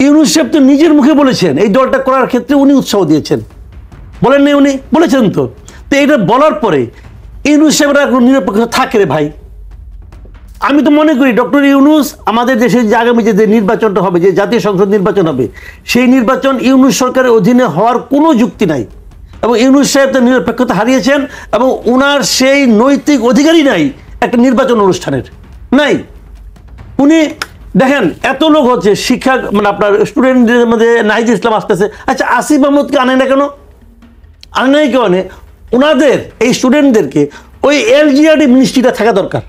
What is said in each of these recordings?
ইউনূস সাহেব তো নিজের মুখে বলেছেন এই দলটা করার ক্ষেত্রে উনি উৎসাহ দিয়েছেন, বলেন নাই উনি বলেছেন তো। তো এটা বলার পরে ইউনূস সাহেবরা নিরপেক্ষ থাকে রে ভাই। আমি তো মনে করি ডক্টর ইউনূস আমাদের দেশে যে আগামী যে নির্বাচনটা হবে, যে জাতীয় সংসদ নির্বাচন হবে, সেই নির্বাচন ইউনূস সরকারের অধীনে হওয়ার কোনো যুক্তি নাই। এবং ইউনূস সাহেব তো নিরপেক্ষতা হারিয়েছেন এবং উনার সেই নৈতিক অধিকারই নাই একটা নির্বাচন অনুষ্ঠানের, নাই। উনি দেখেন এত লোক হচ্ছে শিক্ষা, মানে আপনার স্টুডেন্টদের মধ্যে নাহিদ ইসলাম আসতেছে, আচ্ছা আসিফ মাহমুদকে আনে না কেন? আনে নাই কেন? ওনাদের এই স্টুডেন্টদেরকে ওই এলজিআরডি মিনিস্ট্রিটা থাকা দরকার,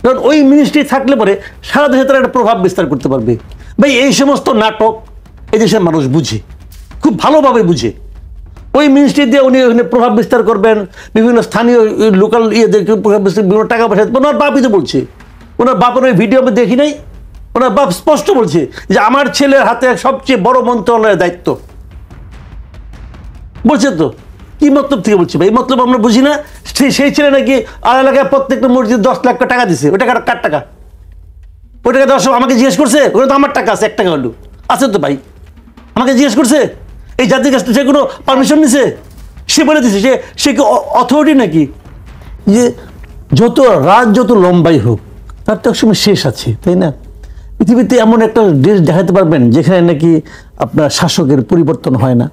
কারণ ওই মিনিস্ট্রি থাকলে পরে সারা দেশে তারা একটা প্রভাব বিস্তার করতে পারবে। ভাই এই সমস্ত নাটক এই দেশের মানুষ বুঝে, খুব ভালোভাবে বুঝে। ওই মিনিস্ট্রি দিয়ে উনি ওখানে প্রভাব বিস্তার করবেন, বিভিন্ন স্থানীয় লোকাল ইয়েদেরকে প্রভাব বিস্তার, বিভিন্ন টাকা পয়সা। ওনার বাপই তো বলছে, ওনার বাপের ওই ভিডিও আমি দেখি নাই, ওনার বাপ স্পষ্ট বলছে যে আমার ছেলের হাতে সবচেয়ে বড় মন্ত্রণালয়ের দায়িত্ব, বলছে তো। কি মতলব থেকে বলছি ভাই? এই মতলব আমরা বুঝি না। সেই ছেলে নাকি আর এলাকায় প্রত্যেকটা মসজিদ 10 লাখ টাকা দিছে। ওই টাকাটা কার টাকা? ওই টাকা দর্শক আমাকে জিজ্ঞেস করছে, ওটা তো আমার টাকা আছে, 1 টাকা হলো আছে তো ভাই। আমাকে জিজ্ঞেস করছে এই জাতির কাছে সে কোনো পারমিশন নিছে? সে বলে দিছে সে কি অথরিটি নাকি? যে যত রাত যত লম্বাই হোক তার তো একসময় শেষ আছে, তাই না? পৃথিবীতে এমন একটা দেশ দেখাতে পারবেন যেখানে নাকি আপনার শাসকের পরিবর্তন হয় না?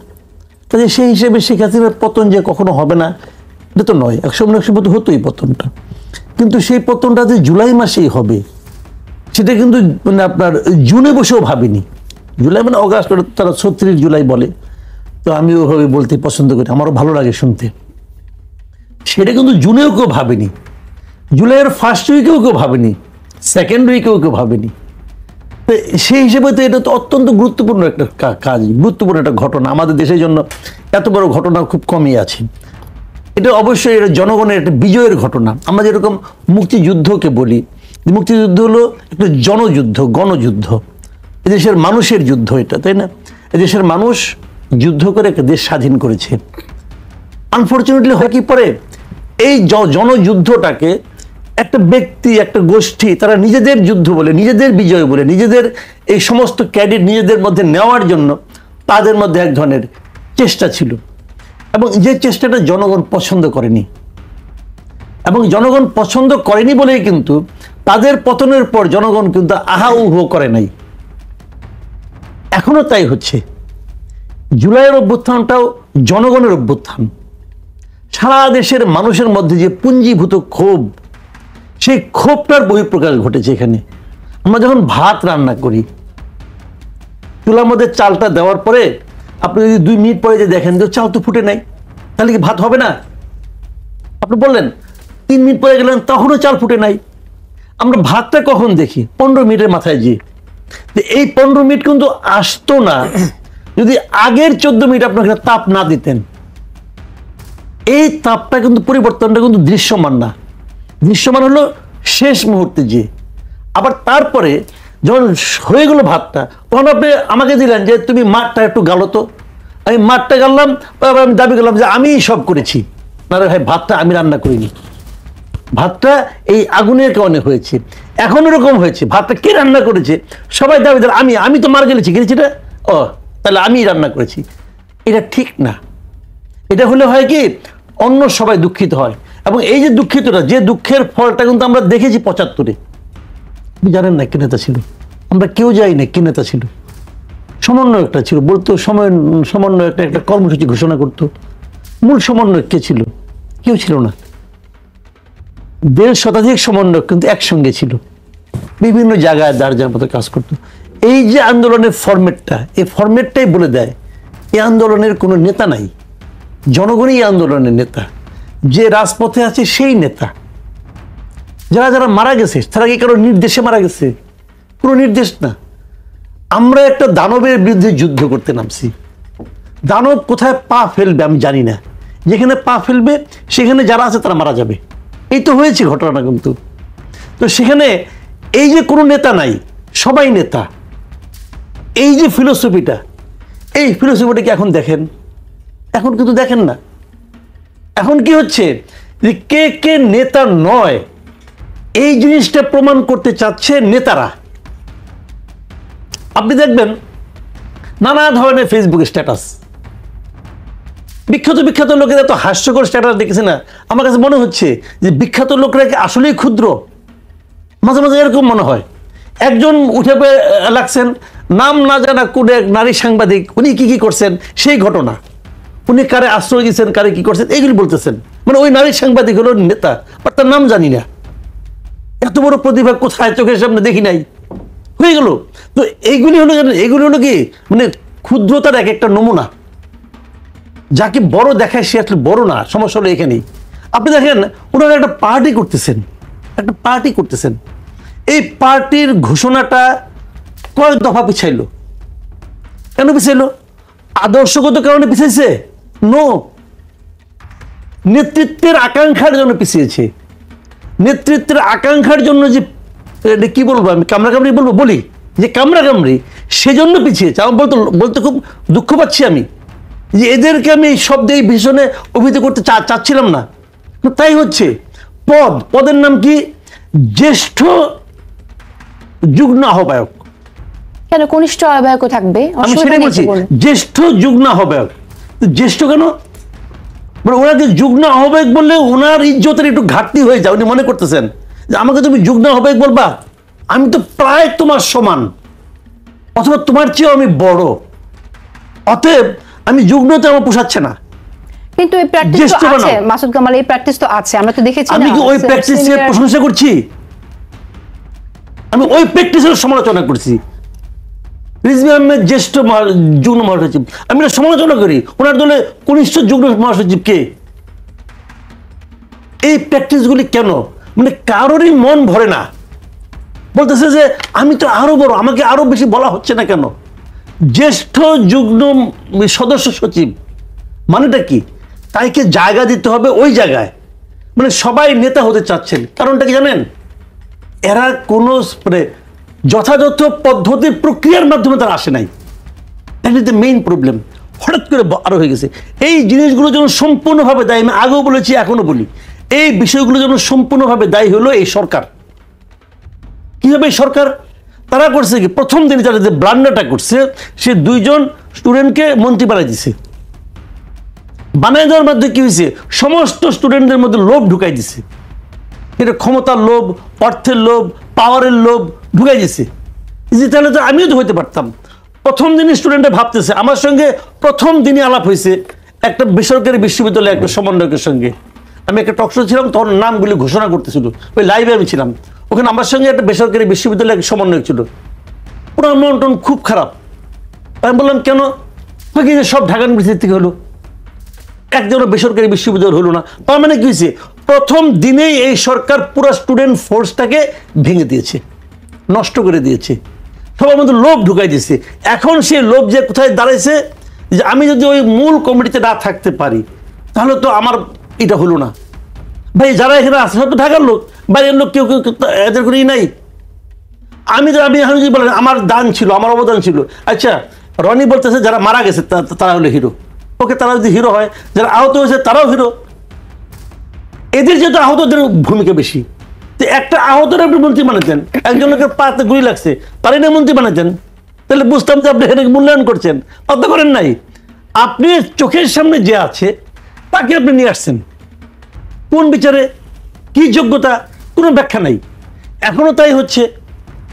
তাহলে সেই হিসেবে শেখ হাসিনার পতন যে কখনো হবে না এটা তো নয়, একসময় তো হতোই পতনটা। কিন্তু সেই পতনটা যে জুলাই মাসেই হবে সেটা কিন্তু মানে আপনার জুনে বসেও ভাবিনি। জুলাই মানে অগাস্ট, তারা 36 জুলাই বলে, তো আমি ওভাবে বলতে পছন্দ করি, আমারও ভালো লাগে শুনতে। সেটা কিন্তু জুনেও কেউ ভাবেনি, জুলাইয়ের ফার্স্ট উইকেও কেউ ভাবেনি, সেকেন্ড উইকেও কেউ ভাবেনি। তো সেই হিসেবে তো এটা তো অত্যন্ত গুরুত্বপূর্ণ একটা কাজ, গুরুত্বপূর্ণ একটা ঘটনা। আমাদের দেশের জন্য এত বড় ঘটনা খুব কমই আছে। এটা অবশ্যই এটা জনগণের একটা বিজয়ের ঘটনা। আমরা যেরকম মুক্তিযুদ্ধকে বলি, মুক্তিযুদ্ধ হলো একটা জনযুদ্ধ, গণযুদ্ধ, এদেশের মানুষের যুদ্ধ এটা, তাই না? এদেশের মানুষ যুদ্ধ করে একটা দেশ স্বাধীন করেছে। আনফর্চুনেটলি হয় কি পরে এই জনযুদ্ধটাকে একটা ব্যক্তি, একটা গোষ্ঠী তারা নিজেদের যুদ্ধ বলে, নিজেদের বিজয় বলে, নিজেদের এই সমস্ত ক্রেডিট নিজেদের মধ্যে নেওয়ার জন্য তাদের মধ্যে এক ধরনের চেষ্টা ছিল, এবং যে চেষ্টাটা জনগণ পছন্দ করেনি। এবং জনগণ পছন্দ করেনি বলেই কিন্তু তাদের পতনের পর জনগণ কিন্তু আহা উহো করে নাই। এখনো তাই হচ্ছে। জুলাইয়ের অভ্যুত্থানটাও জনগণের অভ্যুত্থান। সারা দেশের মানুষের মধ্যে যে পুঞ্জীভূত ক্ষোভ, সেই ক্ষোভটার বহিঃপ্রকাশ ঘটেছে এখানে। আমরা যখন ভাত রান্না করি, চুলার মধ্যে চালটা দেওয়ার পরে আপনি যদি 2 মিনিট পরে যে দেখেন যে চাল তো ফুটে নাই, তাহলে কি ভাত হবে না? আপনি বললেন 3 মিনিট পরে গেলেন তখনও চাল ফুটে নাই। আমরা ভাতটা কখন দেখি? 15 মিনিটের মাথায় যে এই 15 মিনিট কিন্তু আসতো না যদি আগের 14 মিনিট আপনাকে তাপ না দিতেন। এই তাপটা কিন্তু, পরিবর্তনটা কিন্তু দৃশ্যমান না। দৃশ্যমান হলো শেষ মুহূর্তে যে। আবার তারপরে যখন হয়ে গেল ভাতটা, তখন আপনি আমাকে দিলেন যে তুমি মাঠটা একটু গালো তো। আমি মাঠটা গাললাম, আমি দাবি করলাম যে আমি সব করেছি। না রে ভাই, ভাতটা আমি রান্না করিনি, ভাতটা এই আগুনের কারণে হয়েছে। এখন এরকম হয়েছে, ভাতটা কে রান্না করেছে? সবাই দাবি দেন আমি তো মারা গেছি না, ও তাহলে আমি রান্না করেছি। এটা ঠিক না। এটা হলে হয় কি, অন্য সবাই দুঃখিত হয়, এবং এই যে দুঃখিতটা, যে দুঃখের ফলটা কিন্তু আমরা দেখেছি 75-এ। আপনি জানেন না কি নেতা ছিল? আমরা কেউ যাই না কি নেতা ছিল। সমন্বয় একটা ছিল, বলতো সমন্বয় একটা কর্মসূচি ঘোষণা করতো। মূল সমন্বয় কে ছিল? কেউ ছিল না। 1.5 শতাধিক সমন্বয় কিন্তু একসঙ্গে ছিল, বিভিন্ন জায়গায় যার যার মতো কাজ করতো। এই যে আন্দোলনের ফরম্যাটটা, এই ফরম্যাটটাই বলে দেয় এই আন্দোলনের কোনো নেতা নাই, জনগণই এই আন্দোলনের নেতা। যে রাজপথে আছে সেই নেতা। যারা যারা মারা গেছে তারা কি কারো নির্দেশে মারা গেছে? কোনো নির্দেশ না। আমরা একটা দানবের বিরুদ্ধে যুদ্ধ করতে নামছি। দানব কোথায় পা ফেলবে আমি জানি না, যেখানে পা ফেলবে সেখানে যারা আছে তারা মারা যাবে। এই তো হয়েছে ঘটনা। কিন্তু তো সেখানে এই যে কোনো নেতা নাই, সবাই নেতা, এই যে ফিলোসফিটা, এই ফিলোসফিটা কি এখন দেখেন? এখন কিন্তু দেখেন না। এখন কি হচ্ছে যে কে কে নেতা নয় এই জিনিসটা প্রমাণ করতে চাচ্ছে নেতারা। আপনি দেখবেন নানা ধরনের ফেসবুক স্ট্যাটাস, বিখ্যাত বিখ্যাত লোকেরা তো হাস্যকর স্ট্যাটাস দেখেছি না, আমার কাছে মনে হচ্ছে যে বিখ্যাত লোকরা কি আসলেই ক্ষুদ্র? মাঝে মাঝে এরকম মনে হয়। একজন উঠে লাগছেন, নাম না জানা কোন এক নারী সাংবাদিক, উনি কি কি করছেন সেই ঘটনা, উনি কারে আশ্রয় দিয়েছেন, কারে কি করছেন এইগুলি বলতেছেন। মানে ওই নারী সাংবাদিক হলো নেতা, বাট তার নাম জানি না। এত বড় প্রতিভা কোথায় চোখের সামনে দেখি নাই, হয়ে গেল। তো এইগুলি হলো এগুলি হলো কি মানে ক্ষুদ্রতার এক একটা নমুনা। যাকে বড় দেখায় সে আসলে বড় না, সমস্যা হলো এখানেই। আপনি দেখেন ওনারা একটা পার্টি করতেছেন, এই পার্টির ঘোষণাটা কয়েক দফা পিছাইলো। কেন পিছাইলো? আদর্শগত কারণে পিছাইছে? নো, নেতৃত্বের আকাঙ্ক্ষার জন্য পিছিয়েছে। নেতৃত্বের আকাঙ্ক্ষার জন্য যে কি বলবো আমি, কামড়াকামড়ি বলি যে কামড়াকামড়ি, সেজন্য পিছিয়েছে। আমার বলতে খুব দুঃখ পাচ্ছি আমি যে এদেরকে আমি এই শব্দে এই ভীষণে অভিহিত করতে চাচ্ছিলাম না, তাই হচ্ছে। পদের নাম কি? জ্যেষ্ঠ যুগ্ম আহ্বায়ক। কেন কনিষ্ঠ আহ্বায়কও থাকবে? আমি সেটাই বলছি, জ্যেষ্ঠ যুগ্ম আহ্বায়ক। জ্যেষ্ঠ কেন? মানে ওনাকে যুগ্ম আহ্বায়ক বললে ওনার ইজ্জতের একটু ঘাটতি হয়ে যায়। উনি মনে করতেছেন যে আমাকে তুমি যুগ্ম আহ্বায়ক বলবা, আমি তো প্রায় তোমার সমান অথবা তোমার চেয়েও আমি বড়, অতএব আমি যুগ্মতে আমার পোষাচ্ছে না। কিন্তু এই প্র্যাকটিস তো আছে মাসুদ কামাল, এই প্র্যাকটিস তো আছে, আমরা তো দেখেছি। আমি কি ওই প্র্যাকটিসের প্রশংসা করছি? আমি ওই প্র্যাকটিসের সমালোচনা করছি। রিজভী আহমেদ জ্যেষ্ঠ যুগ্ম মহাসচিব, আমি এটা সমালোচনা করি। ওনার দলে কনিষ্ঠ যুগ্ম মহাসচিব কে? এই প্র্যাকটিসগুলি কেন? মানে কারোরই মন ভরে না, বলতেছে যে আমি তো আরো বড়, আমাকে আরো বেশি বলা হচ্ছে না কেন? জ্যেষ্ঠ যুগ্ম সদস্য সচিব মানেটা কি? তাইকে জায়গা দিতে হবে ওই জায়গায়। মানে সবাই নেতা হতে চাচ্ছেন, কারণটা কি জানেন? এরা কোনো মানে যথাযথ পদ্ধতির প্রক্রিয়ার মাধ্যমে তারা আসে নাই। That is the main problem. হঠাৎ করে আরো হয়ে গেছে। এই জিনিসগুলো যেন সম্পূর্ণভাবে দায়ী, আমি আগেও বলেছি এখনো বলি, এই বিষয়গুলো যেন সম্পূর্ণভাবে দায়ী হলো এই সরকার। কিভাবে সরকার? তারা করছে কি, প্রথম দিনে তারা যে ব্লান্ডারটা করছে, সে 2 জন স্টুডেন্টকে মন্ত্রী বানাই দিছে। বানাই দেওয়ার মাধ্যমে কি হয়েছে? সমস্ত স্টুডেন্টদের মধ্যে লোভ ঢুকাই দিছে। এটা ক্ষমতার লোভ, অর্থের লোভ, পাওয়ারের লোভ ঢুকাই দিছে। তাহলে তো আমিও তো হইতে পারতাম। প্রথম দিনই স্টুডেন্টরা ভাবতেছে, আমার সঙ্গে প্রথম দিনই আলাপ হয়েছে একটা বেসরকারি বিশ্ববিদ্যালয়ের একটা সমন্বয়কের সঙ্গে। আমি একটা টকশো ছিলাম, তখন নামগুলি ঘোষণা করতেছিল, ওই লাইভে আমি ছিলাম। ওখানে আমার সঙ্গে একটা বেসরকারি বিশ্ববিদ্যালয়ের সমন্বয়ক ছিল। ওনার মন টন খুব খারাপ। আমি বললাম কেন? সব ঢাকা ইউনিভার্সিটি থেকে হলো, একজনও বেসরকারি বিশ্ববিদ্যালয় হলো না। তার মানে কি হয়েছে? প্রথম দিনেই এই সরকার পুরো স্টুডেন্ট ফোর্সটাকে ভেঙে দিয়েছে, নষ্ট করে দিয়েছে, সবার মধ্যে লোভ ঢুকাই দিয়েছে। এখন সেই লোভ যে কোথায় দাঁড়াইছে, যে আমি যদি ওই মূল কমিটিতে না থাকতে পারি তাহলে তো আমার এটা হলো না। ভাই যারা এখানে আছে সব তো ঢাকার লোক, বাইরের লোক কেউ কেউ এদের করেই নাই। আমি এখন যদি বলেন আমার দান ছিল, আমার অবদান ছিল, আচ্ছা রনি বলতেছে যারা মারা গেছে তারা হলো হিরো। ওকে, তারা যদি হিরো হয়, যারা আহত হয়েছে তারাও হিরো। এদের যেহেতু আহতদের ভূমিকা বেশি, তো একটা আহতের আপনি মন্ত্রী বানাতেন, একজন লোকের পাতে গুলি লাগছে তারই না মন্ত্রী বানাতেন, তাহলে বুঝতাম যে আপনি এটাকে মূল্যায়ন করছেন। তা করেন নাই। আপনি চোখের সামনে যে আছে তাকে আপনি নিয়ে আসছেন, কোন বিচারে, কি যোগ্যতা, কোনো ব্যাখ্যা নাই। এখনো তাই হচ্ছে,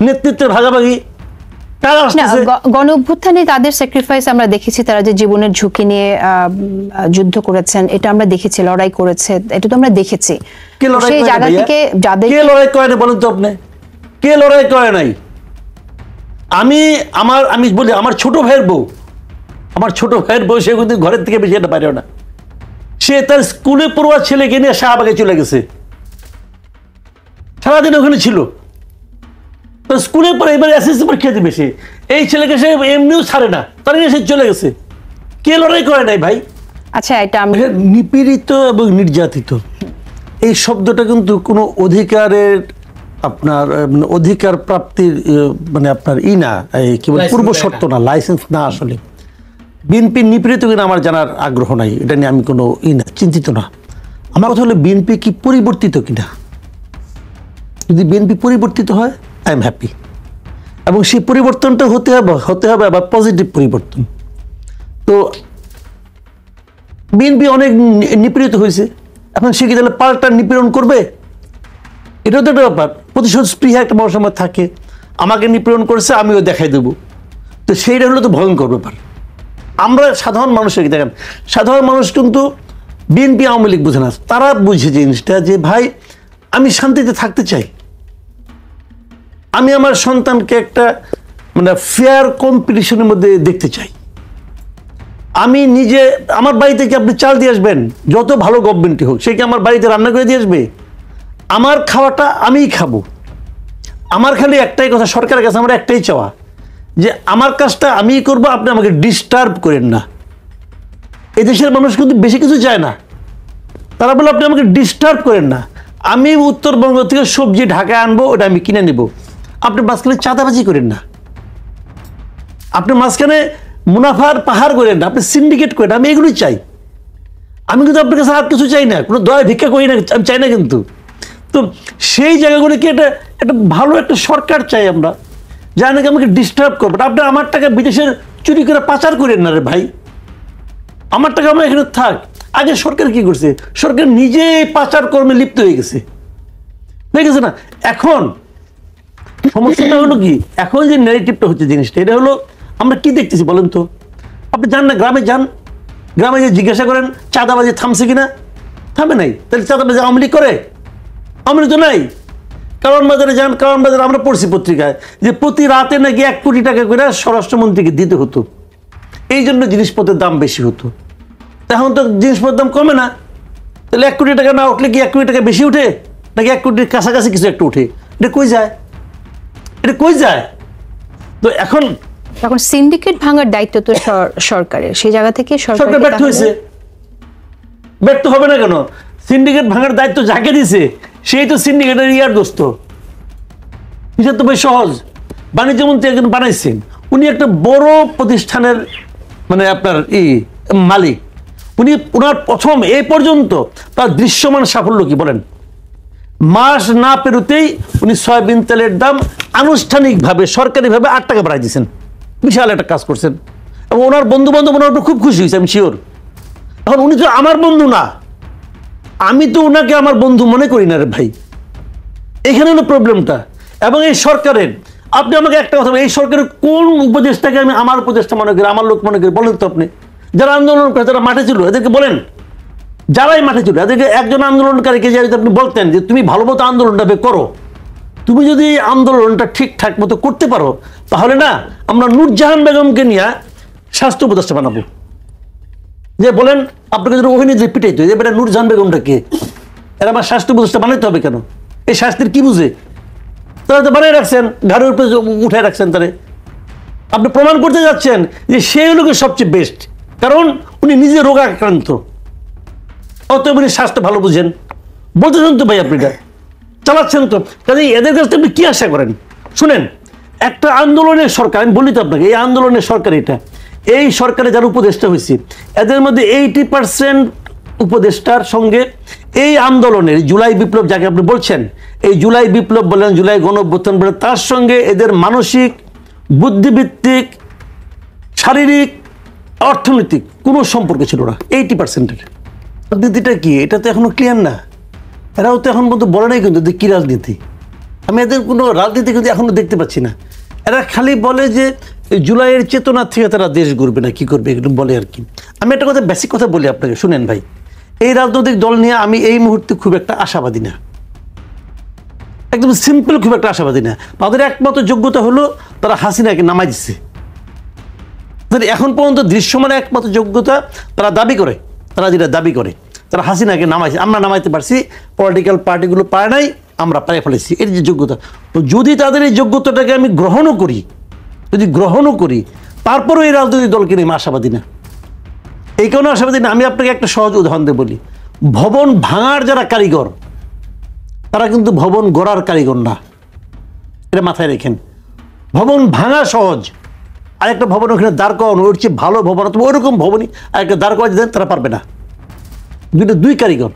নেতৃত্বের ভাগাভাগি। গণ অভ্যুত্থানে তাদের স্যাক্রিফাইস আমরা দেখেছি, তারা যে জীবনের ঝুঁকি নিয়ে যুদ্ধ করেছেন, এটা আমরা দেখেছি, লড়াই করেছে, এটা তো আমরা দেখেছি। সেই জায়গা থেকে যাদের কে লড়াই করে না বলেন তো আপনি? কে লড়াই করে নাই? আমি বলি আমার ছোট ভাইয়ের বউ, সে কিন্তু ঘরের থেকে বেশি এটা পারেও না। সে তার স্কুলে পড়ুয়া ছেলেকে নিয়ে শাহবাগে চলে গেছে, সারাদিন ওখানে ছিল। স্কুলে পরে এবার এসএসসি পরীক্ষা দিবে সে, এই ছেলেকে সে এমনিও ছাড়ে না, তার নিয়ে সে চলে গেছে। কে লড়াই করে নাই ভাই? আচ্ছা, এটা নিপীড়িত এবং নির্যাতিত এই শব্দটা কিন্তু কোনো অধিকারের আপনার অধিকার প্রাপ্তির মানে আপনার না, কি বলে পূর্ব শর্ত না, লাইসেন্স না। আসলে বিএনপি নিপীড়িত কিনা আমার জানার আগ্রহ নাই, এটা নিয়ে আমি কোনো না, চিন্তিত না। আমার কথা হলো বিএনপি কি পরিবর্তিত কিনা। যদি বিএনপি পরিবর্তিত হয় আই এম হ্যাপি। এবং সেই পরিবর্তনটা হতে হবে আবার পজিটিভ পরিবর্তন। তো বিএনপি অনেক নিপীড়িত হয়েছে, এখন সে কি তাহলে পাল্টা নিপীড়ন করবে? এটাও তো একটা ব্যাপার। প্রতিশোধ স্পৃহা একটা মানুষের মধ্যে থাকে, আমাকে নিপীড়ন করেছে আমিও দেখাই দেবো, তো সেইটা হলো তো ভয়ঙ্কর ব্যাপার। আমরা সাধারণ মানুষের দেখেন, সাধারণ মানুষ কিন্তু বিএনপি আওয়ামী লীগ বুঝে না, তারা বুঝে জিনিসটা যে ভাই আমি শান্তিতে থাকতে চাই, আমি আমার সন্তানকে একটা মানে ফেয়ার কম্পিটিশনের মধ্যে দেখতে চাই। আমি নিজে আমার বাড়িতে কি আপনি চাল দিয়ে আসবেন, যত ভালো গভর্নমেন্টই হোক, সে কি আমার বাড়িতে রান্না করে দিয়ে আসবে? আমার খাওয়াটা আমিই খাবো। আমার খালি একটাই কথা, সরকারের কাছে আমার একটাই চাওয়া যে আমার কাজটা আমিই করবো, আপনি আমাকে ডিস্টার্ব করেন না। এই দেশের মানুষ কিন্তু বেশি কিছু চায় না, তারা বলে আপনি আমাকে ডিস্টার্ব করেন না, আমি উত্তরবঙ্গ থেকে সবজি ঢাকায় আনবো, ওটা আমি কিনে নেব, আপনি মাঝখানে চাঁদাবাজি করেন না, আপনি মাঝখানে মুনাফার পাহাড় করেন না, আপনি সিন্ডিকেট করেন। আমি এগুলোই চাই, আমি কিন্তু আপনার কাছে আর কিছু চাই না, কোনো দয়া ভিক্ষা করি না, আমি চাই না। কিন্তু তো সেই জায়গাগুলিকে একটা ভালো একটা সরকার চাই আমরা, যা নাকি আমাকে ডিস্টার্ব করবেন। আপনি আমার টাকা বিদেশের চুরি করে পাচার করেন না রে ভাই, আমার টাকা আমার এখানে থাক। আগে সরকার কি করছে, সরকার নিজে পাচার কর্মে লিপ্ত হয়ে গেছে না। এখন সমস্যাটা হলো কি, এখন যে ন্যারেটিভটা হচ্ছে জিনিসটা, এটা হলো আমরা কি দেখতেছি বলেন তো? আপনি যান না গ্রামে, যান গ্রামে যে জিজ্ঞাসা করেন চাঁদাবাজি থামছে কিনা, থামে নাই। তাহলে চাঁদাবাজি আওয়ামী লীগ করে? আওয়ামী লীগ তো নাই। কারণ বাজারে যান, কারণ বাজারে আমরা পড়ছি পত্রিকায় যে প্রতি রাতে নাকি 1 কোটি টাকা করে স্বরাষ্ট্রমন্ত্রীকে দিতে হতো, এই জন্য জিনিসপত্রের দাম বেশি হতো। এখন তো জিনিসপত্রের দাম কমে না, তাহলে 1 কোটি টাকা না উঠলে কি 1 কোটি টাকা বেশি উঠে নাকি 1 কোটির কাছাকাছি কিছু একটা উঠে? এটা কই যায়, এটা কই যায়? তো এখন সিন্ডিকেট ভাঙার দায়িত্ব তো সরকারের, সেই জায়গা থেকে সরকার ব্যর্থ হয়েছে। ব্যর্থ হবে না কেন? সিন্ডিকেট ভাঙার দায়িত্ব যাকে দিছে সেই তো সিন্ডিকেটের ইয়ার দোস্ত। হিসাব তো বেশ সহজ। বাণিজ্য মন্ত্রী একজন বানাইছেন, উনি একটা বড় প্রতিষ্ঠানের মানে আপনার মালিক, উনি ওনার প্রথম এই পর্যন্ত তার দৃশ্যমান সাফল্য কি বলেন? মাস না পেরোতেই উনি সয়াবিন তেলের দাম আনুষ্ঠানিকভাবে সরকারিভাবে 8 টাকা বাড়াই দিয়েছেন। বিশাল একটা কাজ করছেন, এবং ওনার বন্ধু বান্ধব ওনার উপর খুব খুশি হয়েছে, আমি শিওর। এখন উনি তো আমার বন্ধু না, আমি তো ওনাকে আমার বন্ধু মনে করি না রে ভাই, এখানে হলো প্রবলেমটা। এবং এই সরকারের, আপনি আমাকে একটা কথা বলেন, এই সরকারের কোন উপদেষ্টাকে আমি আমার উপদেষ্টা মনে করি, আমার লোক মনে করি বলেন তো আপনি? যারা আন্দোলন করে, যারা মাঠে ছিল, এদেরকে বলেন। যারাই মাঠে ছিল, এদেরকে একজন আন্দোলনকারীকে যদি আপনি বলতেন যে তুমি ভালো মতো আন্দোলনটা করো, তুমি যদি আন্দোলনটা ঠিকঠাক মতো করতে পারো, তাহলে না আমরা নূরজাহান বেগমকে নিয়ে স্বাস্থ্য উপদেষ্টা বানাবো। যে বলেন আপনাকে যদি ওখানে যে পিটাইতো, এবারে নূরজাহান বেগমটা কে, এরা আমার স্বাস্থ্য উপদেষ্টা বানাইতে হবে কেন? এই স্বাস্থ্যের কি বুঝে? তারা তো বানিয়ে রাখছেন, ঘাড়ের উপরে উঠে রাখছেন তারে। আপনি প্রমাণ করতে যাচ্ছেন যে সেই লোকে সবচেয়ে বেস্ট, কারণ উনি নিজে রোগাক্রান্ত, অতএব উনি স্বাস্থ্য ভালো বুঝেন। বলতেছেন তো ভাই, আপনি চালাচ্ছেন তো, কাজে এদের কাছ থেকে আপনি কি আশা করেন? শুনেন, একটা আন্দোলনের সরকার, আমি বলি তো আপনাকে, এই আন্দোলনের সরকার এটা, এই সরকারে যারা উপদেষ্টা হয়েছে এদের মধ্যে 80% উপদেষ্টার সঙ্গে এই আন্দোলনের জুলাই বিপ্লব যাকে আপনি বলছেন, এই জুলাই বিপ্লব বলেন, জুলাই গণঅভ্যুত্থান বলেন, তার সঙ্গে এদের মানসিক, বুদ্ধিভিত্তিক, শারীরিক, অর্থনৈতিক কোনো সম্পর্ক ছিল না। 80%-এর রাজনীতিটা কি, এটা তো এখনো ক্লিয়ার না। এরাও তো এখন পর্যন্ত বলে নাই কিন্তু কি রাজনীতি। আমি এদের কোনো রাজনীতি কিন্তু এখনো দেখতে পাচ্ছি না। এরা খালি বলে যে জুলাইয়ের চেতনা থেকে তারা দেশ গড়বে না কি করবে, এগুলো বলে আর কি। আমি একটা কথা, বেসিক কথা বলি আপনাকে, শুনেন ভাই, এই রাজনৈতিক দল নিয়ে আমি এই মুহূর্তে খুব একটা আশাবাদী না, একদম সিম্পল, খুব একটা আশাবাদী না। তাদের একমাত্র যোগ্যতা হলো তারা হাসিনাকে নামাই দিচ্ছে। এখন পর্যন্ত দৃশ্যমান একমাত্র যোগ্যতা তারা দাবি করে, তারা যেটা দাবি করে, তারা হাসিনাকে নামাইছে। আমরা নামাইতে পারছি, পলিটিক্যাল পার্টিগুলো পারে নাই, আমরা পায়ে ফেলেছি, এর যে যোগ্যতা। তো যদি তাদের এই যোগ্যতাটাকে আমি গ্রহণও করি, যদি গ্রহণও করি, তারপরেও এই রাজনৈতিক দলকে নিয়ে আশাবাদী না। এই কারণে আশাবাদী না, আমি আপনাকে একটা সহজ উদাহরণ দিয়ে বলি। ভবন ভাঙার যারা কারিগর, তারা কিন্তু ভবন গড়ার কারিগর না, এটা মাথায় রেখেন। ভবন ভাঙা সহজ, আর একটা ভবন ওখানে দাঁড় করানো, ওর চেয়ে ভালো ভবন অথবা ওইরকম ভবনই আর একটা দাঁড় করা দেন, তারা পারবে না। দুই কারিগর।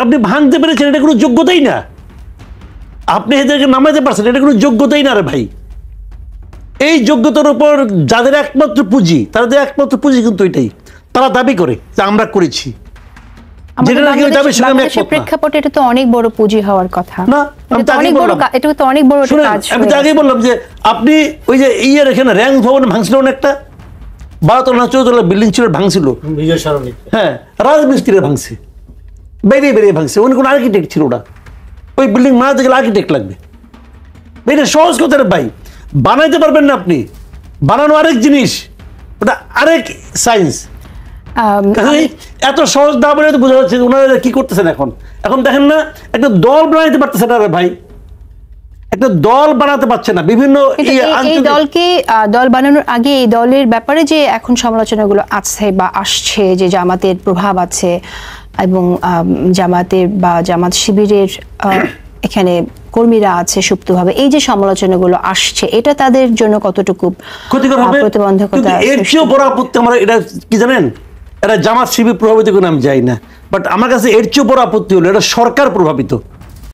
আপনি ভাঙতে পেরেছেন, এটা কোনো যোগ্যতাই না। আপনি এদেরকে নামাইতে পারছেন, এটা কোনো যোগ্যতাই না রে ভাই। এই যোগ্যতার উপর যাদের একমাত্র পুঁজি, তাদের একমাত্র পুঁজি কিন্তু এটাই, তারা দাবি করে যে আমরা করেছি। যেটা নাকি ওই দাবির সঙ্গে আমি একমত না। প্রেক্ষাপটে এটা তো অনেক বড় পুঁজি হওয়ার কথা না, আমি তো আগেই বললাম। এটা তো অনেক বড় একটা শুনেন, কাজ। আমি তো আগেই বললাম যে আপনি ওই যে ইয়ের এখানে র্যাঙ্ক ভবন ভাঙছিল না একটা, 12 না 14 বিল্ডিং ছিল, ভাঙছিল। বিজয় সরণি। হ্যাঁ, রাজমিস্ত্রিরা ভাঙছে, বেরিয়ে বেরিয়ে ভাঙছে। উনি কোনো আর্কিটেক্ট ছিল না। ওই বিল্ডিং বানাতে গেলে আর্কিটেক্ট লাগবে। এটা সহজ কথা রে ভাই, বানাইতে পারবেন না আপনি, বানানো আরেক জিনিস, ওটা আরেক সায়েন্স। এত সহজ না বলে তো বোঝা যাচ্ছে ওনারা কি করতেছেন এখন। এখন দেখেন না, একটা দল বানাইতে পারতেছে না রে ভাই, একটা দল বানাতে পারছে না। বিভিন্ন এই দলকে দল বানানোর আগে এই দলের ব্যাপারে যে এখন সমালোচনাগুলো আছে বা আসছে, যে জামাতের প্রভাব আছে এবং জামাতের বা জামাত শিবিরের এখানে কর্মীরা আছে সুপ্তভাবে, এই যে সমালোচনাগুলো আসছে, এটা তাদের জন্য কতটুকু ক্ষতিকর হবে, প্রতিবন্ধকতা? এর চেয়েও বড় আপত্তি আমার এটা কি জানেন, এটা জামাত শিবির প্রভাবিত কোনো আমি যাই না, বাট আমার কাছে এর চেয়েও বড় আপত্তি হলো এটা সরকার প্রভাবিত।